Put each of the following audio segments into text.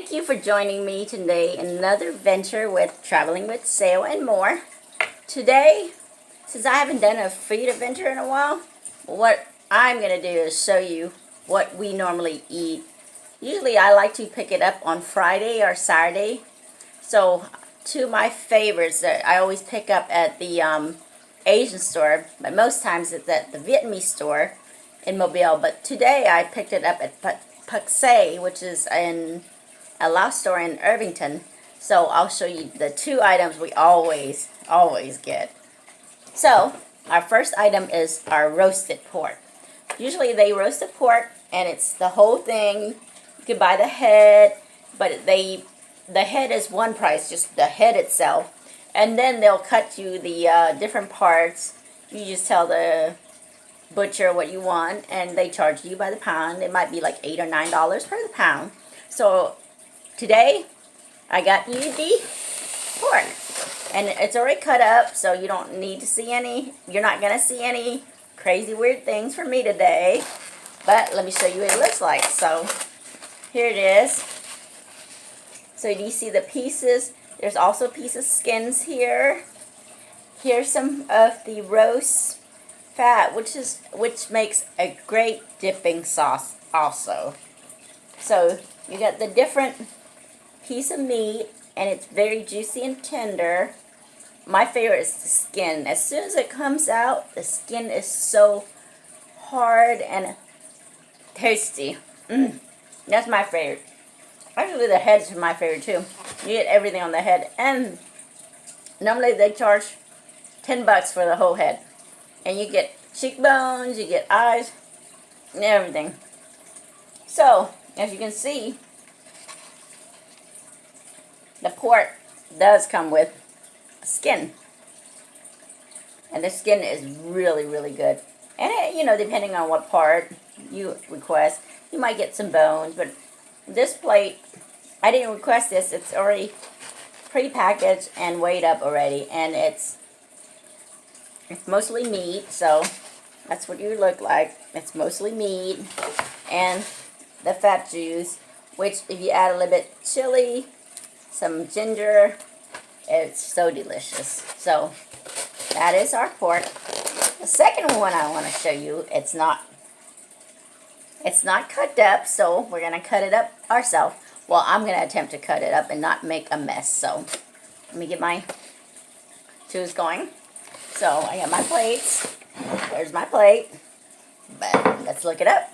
Thank you for joining me today in another venture with Traveling with Sail and More. Today, since I haven't done a food adventure in a while, what I'm going to do is show you what we normally eat. Usually I like to pick it up on Friday or Saturday. So two of my favorites that I always pick up at the Asian store, but most times it's at the Vietnamese store in Mobile. But today I picked it up at Pak Se, which is in a Lao store in Irvington. So I'll show you the two items we always get. So our first item is our roasted pork. Usually they roast the pork and it's the whole thing. You can buy the head, but the head is one price, just the head itself. And then they'll cut you the different parts. You just tell the butcher what you want and they charge you by the pound. It might be like $8 or $9 per the pound. So today I got you the pork, and it's already cut up, so you don't need to see any. You're not gonna see any crazy weird things from me today, but let me show you what it looks like. So here it is. So do you see the pieces? There's also pieces of skins here. Here's some of the roast fat, which makes a great dipping sauce also. So you got the different piece of meat, and it's very juicy and tender. My favorite is the skin. As soon as it comes out, the skin is so hard and tasty. That's my favorite. Actually, the head's my favorite too. You get everything on the head, and normally they charge $10 for the whole head, and you get cheekbones, you get eyes, and everything. So as you can see, the pork does come with skin, and the skin is really good. And it, depending on what part you request, you might get some bones. But this plate, I didn't request this. It's already pre-packaged and weighed up already, and it's mostly meat. So that's what you look like. It's mostly meat and the fat juice, which if you add a little bit chili, some ginger, it's so delicious. So that is our pork. The second one I want to show you, it's not cut up, so we're gonna cut it up ourselves. Well, I'm gonna attempt to cut it up and not make a mess. So let me get my tools going. So I got my plates. There's my plate. But let's look it up.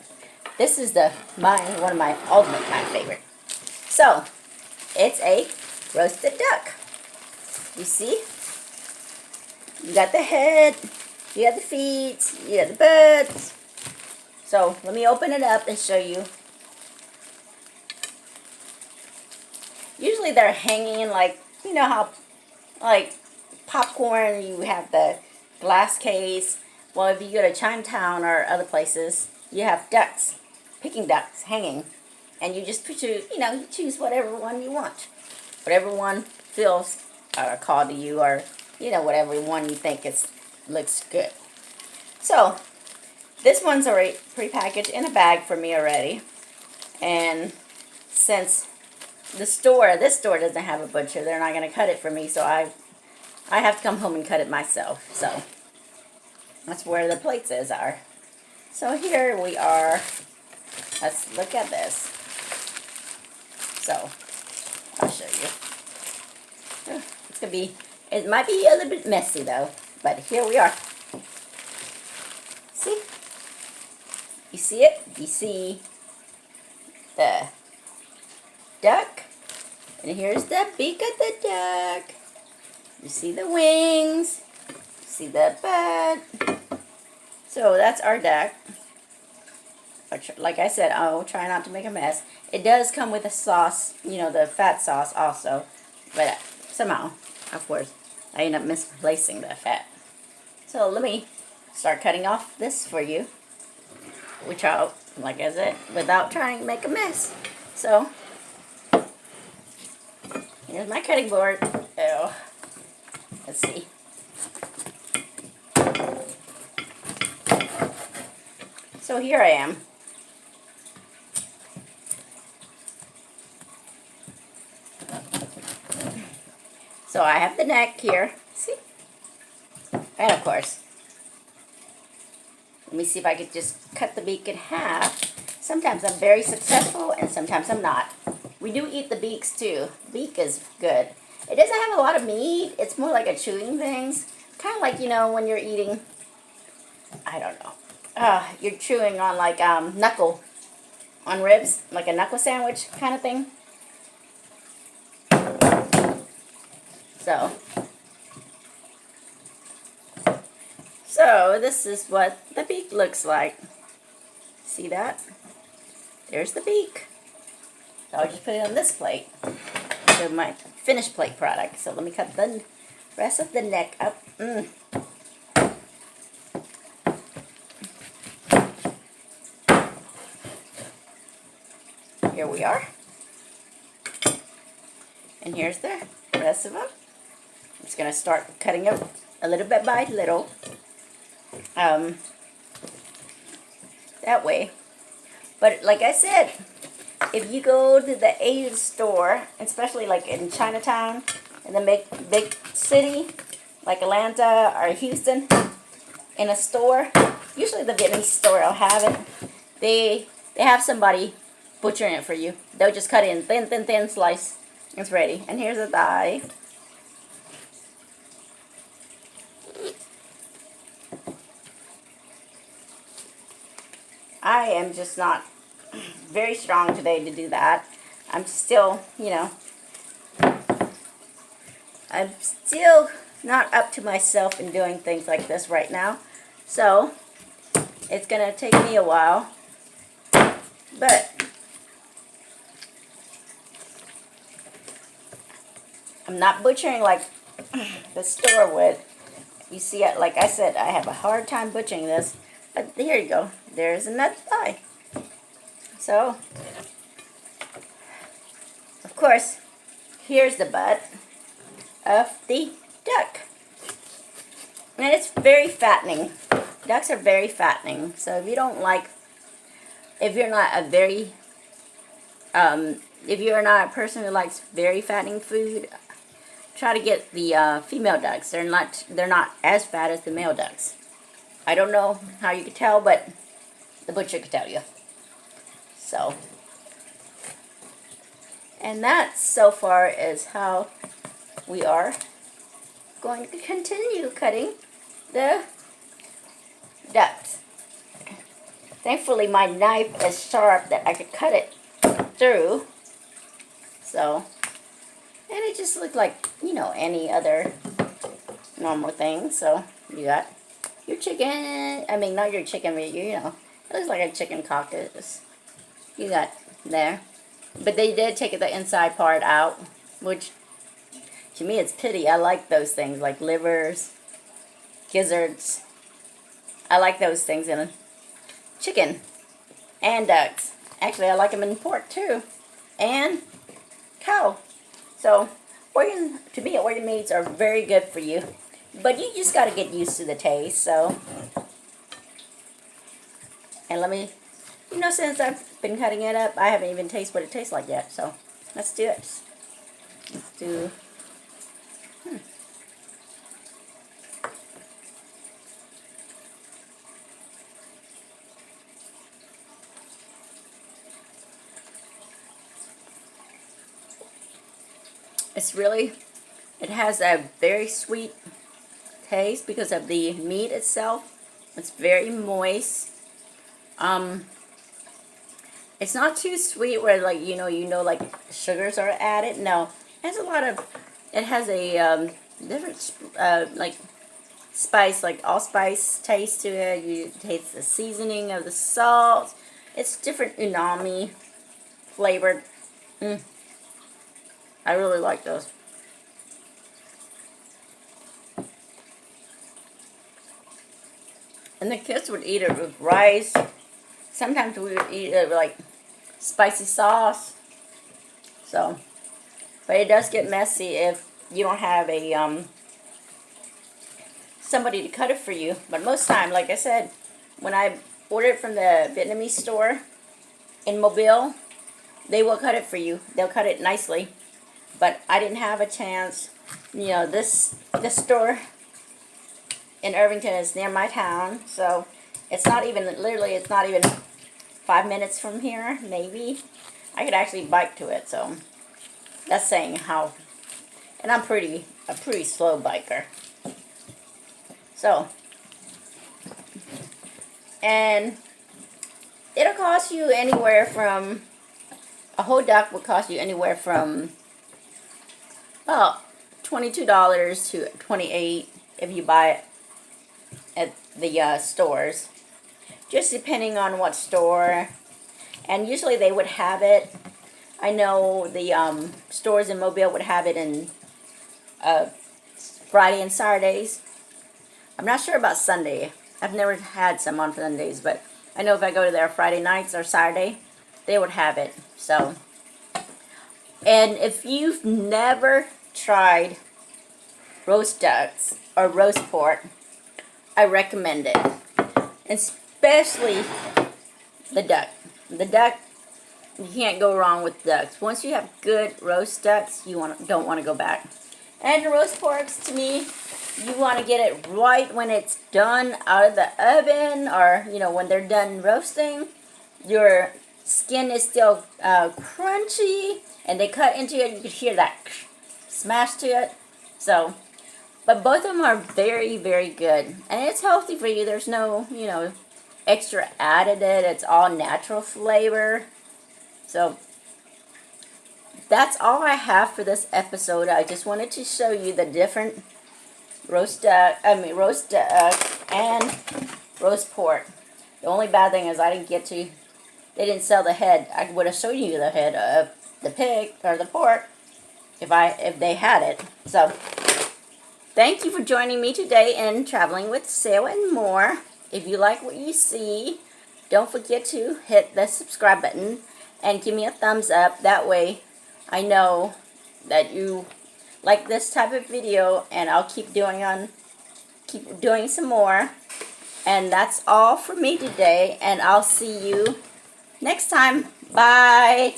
This is one of my ultimate kind of favorite. So it's a roasted duck. You see? You got the head, you got the feet, you got the butts. So let me open it up and show you. Usually they're hanging like, you know how, like popcorn, you have the glass case. Well, if you go to Chinatown or other places, you have ducks, Peking ducks hanging. And you just you choose whatever one you want. Whatever one feels called to you, or whatever one you think looks good. So this one's already prepackaged in a bag for me already, and since this store doesn't have a butcher, they're not going to cut it for me, so I have to come home and cut it myself. So that's where the plates are. So here we are. Let's look at this. So I'll show you. It might be a little bit messy though, but here we are. See? You see it? You see the duck? And here's the beak of the duck. You see the wings. You see the butt. So that's our duck. Like I said, I'll try not to make a mess. It does come with a sauce, the fat sauce also. But somehow, of course, I end up misplacing the fat. So let me start cutting off this for you. Which I'll, like I said, without trying to make a mess. So, here's my cutting board. Oh, let's see. So here I am. So I have the neck here. See? And of course, let me see if I could just cut the beak in half. Sometimes I'm very successful and sometimes I'm not. We do eat the beaks too. Beak is good. It doesn't have a lot of meat. It's more like a chewing thing. Kind of like, you know, when you're eating, I don't know. You're chewing on like knuckle, on ribs, like a knuckle sandwich kind of thing. So this is what the beak looks like. See that? There's the beak. So I'll just put it on this plate. So my finished plate product. So let me cut the rest of the neck up. Here we are. And here's the rest of them. I'm just going to start cutting it a little bit by little. That way. But like I said, if you go to the Asian store, especially like in Chinatown, in the big city, like Atlanta or Houston, in a store, usually the Vietnamese store will have it. They have somebody butchering it for you. They'll just cut it in thin slice. It's ready. And here's the thigh. I am just not very strong today to do that. I'm still, you know, I'm still not up to myself in doing things like this right now. So, it's going to take me a while. But I'm not butchering like the store would. You see, like I said, I have a hard time butchering this. But here you go. There's another thigh. So, of course, here's the butt of the duck. And it's very fattening. Ducks are very fattening. So if you don't like, if you're not a very, if you're not a person who likes very fattening food, try to get the female ducks. They're not as fat as the male ducks. I don't know how you could tell, but the butcher could tell you. So, and that so far is how we are going to continue cutting the ducks. Thankfully my knife is sharp that I could cut it through. So, and it just looked like, you know, any other normal thing. So, you got your chicken, I mean not your chicken, but you know, it looks like a chicken caucus. You got there. But they did take the inside part out, which to me it's pity. I like those things like livers, gizzards. I like those things in chicken and ducks. Actually, I like them in pork too. And cow. So, to me, organ meats are very good for you. But you just got to get used to the taste, so. And let me, you know, since I've been cutting it up, I haven't even tasted what it tastes like yet. So, let's do it. Let's do, It's really, it has a very sweet taste because of the meat itself. It's very moist. It's not too sweet where like you know like sugars are added. No, it has a lot of. It has a different like spice, like allspice taste to it. You taste the seasoning of the salt. It's different umami flavored. I really like those. And the kids would eat it with rice. Sometimes we would eat it with like spicy sauce. So, but it does get messy if you don't have a somebody to cut it for you. But most time, like I said, when I order it from the Vietnamese store in Mobile, they will cut it for you. They'll cut it nicely. But I didn't have a chance You know, this store in Irvington is near my town, so it's not even, literally, it's not even 5 minutes from here, maybe. I could actually bike to it, so that's saying how, and I'm a pretty slow biker. So, and it'll cost you anywhere from, a whole duck will cost you anywhere from, well, $22 to $28 if you buy it at the stores. Just depending on what store. And usually they would have it. I know the stores in Mobile would have it in Friday and Saturdays. I'm not sure about Sunday. I've never had some on Sundays, but I know if I go to there Friday nights or Saturday, they would have it. So, and if you've never tried roast ducks or roast pork, I recommend it. Especially the duck. The duck, you can't go wrong with ducks. Once you have good roast ducks, you don't want to go back. And the roast porks, to me, you want to get it right when it's done out of the oven, or you know, when they're done roasting. Your skin is still crunchy, and they cut into it. You can hear that smash to it. So, but both of them are very, very good, and it's healthy for you. There's no, you know, extra added it. It's all natural flavor. So that's all I have for this episode. I just wanted to show you the different roast duck and roast pork. The only bad thing is they didn't sell the head. I would have shown you the head of the pig or the pork if they had it. So thank you for joining me today in Traveling with Sail and More. If you like what you see, don't forget to hit the subscribe button and give me a thumbs up. That way I know that you like this type of video, and I'll keep doing some more. And that's all for me today, and I'll see you next time. Bye.